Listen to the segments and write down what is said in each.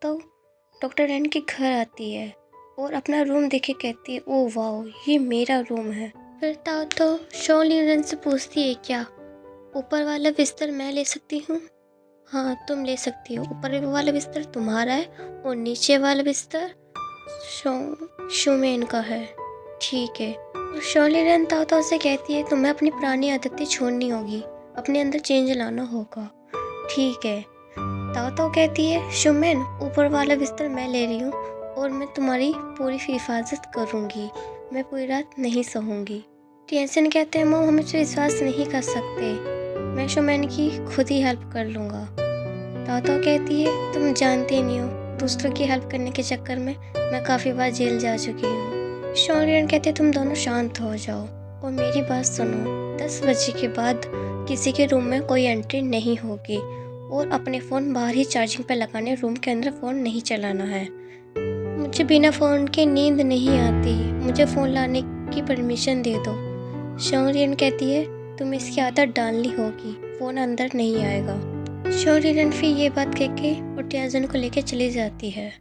ताओ doctor रैन के घर आती है और अपना रूम देख के कहती है, ओह वाओ, ये मेरा रूम है। फिर ताओ शोलिन रैन से पूछती है, क्या ऊपर वाला बिस्तर मैं ले सकती हूँ? हाँ, तुम ले सकती हो। ऊपर वाला बिस्तर तुम्हारा है और नीचे वाला बिस्तर शुमेन का है। ठीक है। और शोलिन रैन ताओ से कहती है, तुम्हें अपनी पुरानी आदतें छोड़नी होगी, अपने अंदर चेंज लाना होगा। ठीक है। ताओ कहती है, शुमेन, ऊपर वाला बिस्तर मैं ले रही हूँ और मैं तुम्हारी पूरी हिफाजत करूँगी, मैं पूरी रात नहीं सोऊंगी। टिएनसेन कहते हैं, मॉम, हम इस पर विश्वास नहीं कर सकते, मैं शुमेन की खुद ही हेल्प कर लूँगा। ताओ कहती है, तुम जानते नहीं हो, दूसरों की हेल्प करने के चक्कर में मैं काफ़ी बार जेल जा चुकी हूँ। शोलिन कहते हैं, तुम दोनों शांत हो जाओ और मेरी बात सुनो, 10 बजे के बाद किसी के रूम में कोई एंट्री नहीं होगी और अपने फ़ोन बाहर ही चार्जिंग पे लगाने, रूम के अंदर फ़ोन नहीं चलाना है। मुझे बिना फ़ोन के नींद नहीं आती, मुझे फ़ोन लाने की परमिशन दे दो। शोलिन कहती है, तुम इसकी आदत डालनी होगी, फ़ोन अंदर नहीं आएगा। शोलिन फिर ये बात कह के और टिएनसेन को लेकर चली जाती है।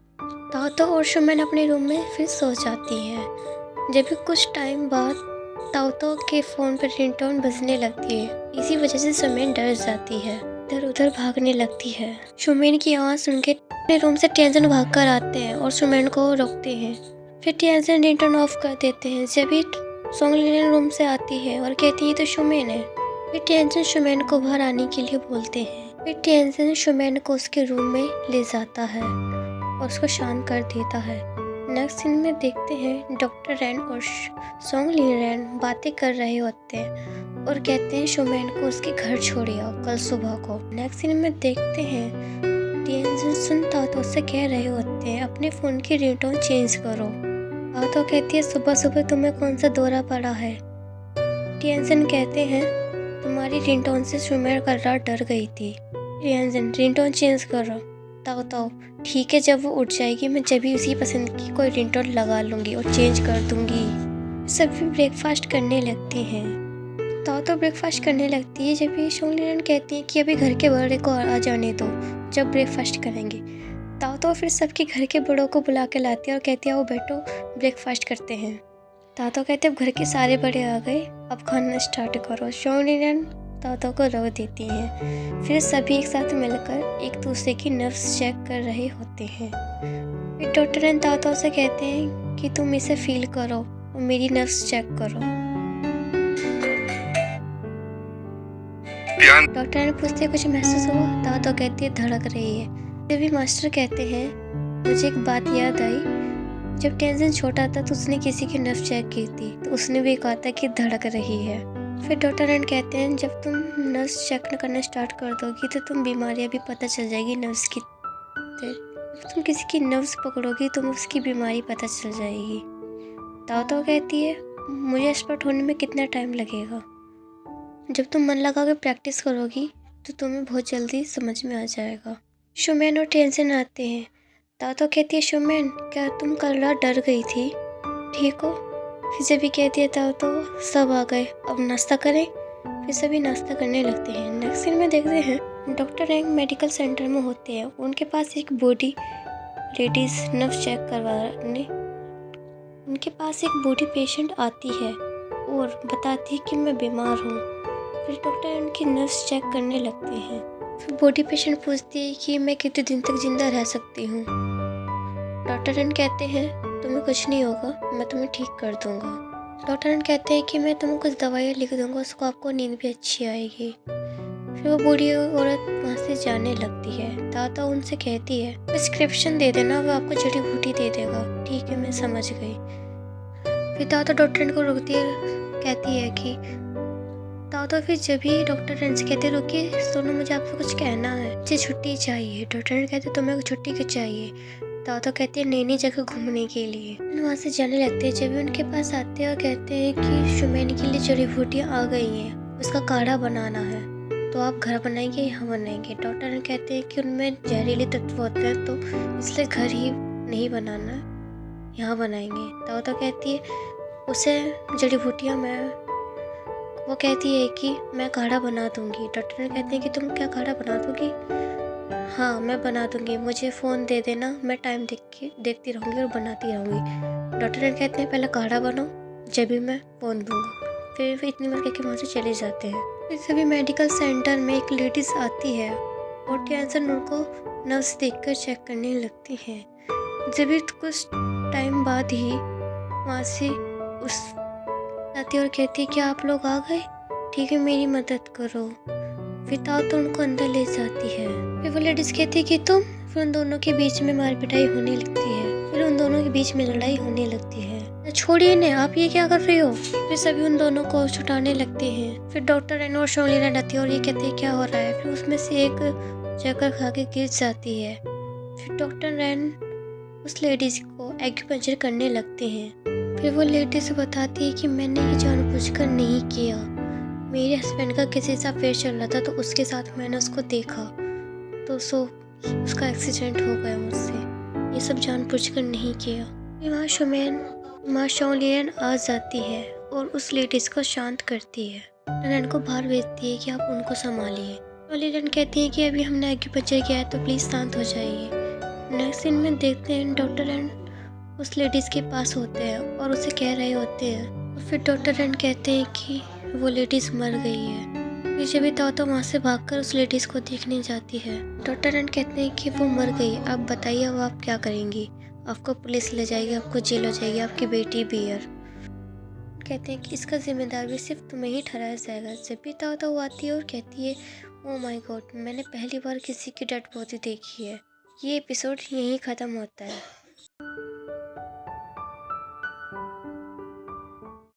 ताओ और शुमेन अपने रूम में फिर सो जाती हैं। जब भी कुछ टाइम बाद ताओ के फ़ोन पर रिंगटोन बजने लगती है। इसी वजह से शुमेन डर जाती है, इधर उधर भागने लगती है। शुमेन की आवाज़ सुन के अपने रूम से टिएनसेन भाग कर आते हैं और शुमेन को रोकते हैं। फिर टिएनसेन रिंगटोन ऑफ कर देते हैं। जब भी शोलिन रूम से आती है और कहती है, तो शुमेन है। फिर टिएनसेन शुमेन को बाहर आने के लिए बोलते हैं। फिर टिएनसेन शुमेन को उसके रूम में ले जाता है और उसको शांत कर देता है। नेक्स्ट सीन में देखते हैं डॉक्टर रैन और शोलिन रैन बातें कर रहे होते हैं और कहते हैं, शुमेन को उसके घर छोड़िए कल सुबह को। नेक्स्ट सीन में देखते हैं टिएनसेन ताओ से कह रहे होते हैं, अपने फ़ोन की रिंगटोन चेंज करो। ताओ कहती है, सुबह सुबह तुम्हें कौन सा दौरा पड़ा है? टिएनसेन कहते हैं, तुम्हारी रिंगटोन से शुमेन कल रात डर गई थी। टिएनसेन, रिंगटोन चेंज करो। ताओ, ठीक है, जब वो उठ जाएगी मैं जब भी उसकी पसंद की कोई रिंगटोन लगा लूँगी और चेंज कर दूँगी। सभी ब्रेकफास्ट करने लगते हैं। ताओ ब्रेकफास्ट करने लगती है। जब भी शोलिन कहती है कि अभी घर के बड़े को आ जाने दो, जब ब्रेकफास्ट करेंगे। ताओ फिर सबके घर के बड़ों को बुला के लाती है और कहती है, आओ बैठो, ब्रेकफास्ट करते हैं। ताओ कहते हैं, अब घर के सारे बड़े आ गए, अब खाना स्टार्ट करो। शोलिन ताओ को रोक देती हैं। फिर सभी एक साथ मिलकर एक दूसरे की नर्व्स चेक कर रहे होते हैं। फिर डॉक्टर रैन ताओ से कहते हैं कि तुम इसे फील करो और मेरी नर्व्स चेक करो। डॉक्टर रैन पूछते, कुछ महसूस हुआ? ताओ कहती है, धड़क रही है। फिर भी मास्टर कहते हैं, मुझे एक बात याद आई, जब टिएनसेन छोटा था तो उसने किसी की नर्व चेक की थी, तो उसने भी कहा था कि धड़क रही है। फिर डॉक्टर रैन कहते हैं, जब तुम नर्व्स चेक करना स्टार्ट कर दोगी तो तुम बीमारियां भी पता चल जाएगी नर्व्स की। जब तुम किसी की नर्व्स पकड़ोगी तो उसकी बीमारी पता चल जाएगी। ताओ कहती है, मुझे एक्सपर्ट होने में कितना टाइम लगेगा? जब तुम मन लगा के प्रैक्टिस करोगी तो तुम्हें बहुत जल्दी समझ में आ जाएगा। शुमेन और टिएनसेन आते हैं। ताओ कहती है, शुमेन, क्या तुम कल रात डर गई थी? ठीक हो? फिर सभी कहती है, ताओ सब आ गए, अब नाश्ता करें। फिर सभी नाश्ता करने लगते हैं। नेक्स्ट सीन में देखते हैं डॉक्टर रैन मेडिकल सेंटर में होते हैं। उनके पास एक बूढ़ी लेडीज नर्व चेक करवाने उनके पास एक बूढ़ी पेशेंट आती है और बताती है कि मैं बीमार हूँ। फिर डॉक्टर उनकी नर्व्स चेक करने लगते हैं। फिर बूढ़ी पेशेंट पूछती है कि मैं कितने दिन तक जिंदा रह सकती हूँ। डॉक्टर रैन कहते हैं, तुम्हें कुछ नहीं होगा, मैं तुम्हें ठीक कर दूंगा। डॉक्टर रैन कहते हैं कि मैं तुम्हें कुछ दवाइयाँ लिख दूंगा, उसको आपको नींद भी अच्छी आएगी। फिर वो बूढ़ी औरत वहाँ से जाने लगती है। ताओ उनसे कहती है, प्रिस्क्रिप्शन दे देना, वो आपको जड़ी बूटी दे देगा। ठीक है, मैं समझ गई। फिर ताओ डॉक्टर रैन को रोकती है, कहती है कि ताओ फिर जब भी डॉक्टर रैन से कहते, रुकिए, सुनो, मुझे आपसे कुछ कहना है, मुझे छुट्टी चाहिए। डॉक्टर रैन कहते, तुम्हें छुट्टी क्यों चाहिए? ताओ कहती है, नई नई जगह घूमने के लिए। वहाँ से जाने लगते हैं। जब भी उनके पास आते हैं और कहते हैं कि शुमेन के लिए जड़ी बूटियाँ आ गई हैं, उसका काढ़ा बनाना है, तो आप घर बनाएंगे यहाँ बनाएंगे? डॉक्टर कहते हैं कि उनमें जहरीले तत्व होते हैं, तो इसलिए घर ही नहीं बनाना, यहाँ बनाएंगे। ताओ कहती है, उसे जड़ी बूटियाँ वो कहती है कि मैं काढ़ा बना दूंगी। डॉक्टर कहते हैं कि तुम क्या काढ़ा बना दोगी? हाँ, मैं बना दूँगी, मुझे फ़ोन दे देना, मैं टाइम देखती रहूँगी और बनाती रहूँगी। डॉक्टर रेन कहते हैं पहले काढ़ा बनाओ, जभी मैं फ़ोन दूँगा। फिर वे इतनी बार कह के वहाँ से चले जाते हैं। फिर सभी मेडिकल सेंटर में एक लेडीज़ आती है और टेंशन उनको नर्स देखकर चेक करने लगती है। जभी कुछ टाइम बाद ही वहाँ से उस आती है और कहती है क्या आप लोग आ गए? ठीक है, मेरी मदद करो। फिर ताऊ तो उनको अंदर ले जाती है। फिर वो लेडीज़ कहती है कि तुम। फिर उन दोनों के बीच में मार पिटाई होने लगती है। फिर उन दोनों के बीच में लड़ाई होने लगती है। छोड़िए इन्हें, आप ये क्या कर रहे हो? फिर सभी उन दोनों को छुटाने लगते हैं। फिर डॉक्टर रेन और शोली रेन आती है और ये कहते हैं क्या हो रहा है? फिर उसमें से एक चक्कर खा के गिर जाती है। फिर डॉक्टर रेन उस लेडीज़ को एक्यूपंक्चर करने लगते हैं। फिर वो लेडीज़ बताती है कि मैंने ये जानबूझकर नहीं किया, मेरे हस्बैंड का किसी से अफेयर चल रहा था तो उसके साथ मैंने उसको देखा तो उसका एक्सीडेंट हो गया मुझसे, ये सब जानबूझकर नहीं किया। माँ शोलियन आ जाती है और उस लेडीज़ को शांत करती है। रैन को बाहर भेजती है कि आप उनको संभालिए। शोलियन कहती है कि अभी हमने एक्यूपंक्चर किया है तो प्लीज़ शांत हो जाइए। नेक्स्ट सीन में देखते हैं डॉक्टर रेन उस लेडीज़ के पास होते हैं और उसे कह रहे होते हैं और फिर डॉक्टर रेन कहते हैं कि वो लेडीज़ मर गई है। पीछे भी ताओ वहाँ से भागकर उस लेडीज़ को देखने जाती है। डॉक्टर रेन कहते हैं कि वो मर गई, अब बताइए अब आप क्या करेंगी? आपको पुलिस ले जाएगी, आपको जेल हो जाएगी, आपकी बेटी भी है। कहते हैं कि इसका जिम्मेदार भी सिर्फ तुम्हें ही ठहराया जाएगा। जब भी ताओ आती है और कहती है ओ माय गॉड, मैंने पहली बार किसी की डेड बॉडी देखी है। ये एपिसोड यहीं ख़त्म होता है।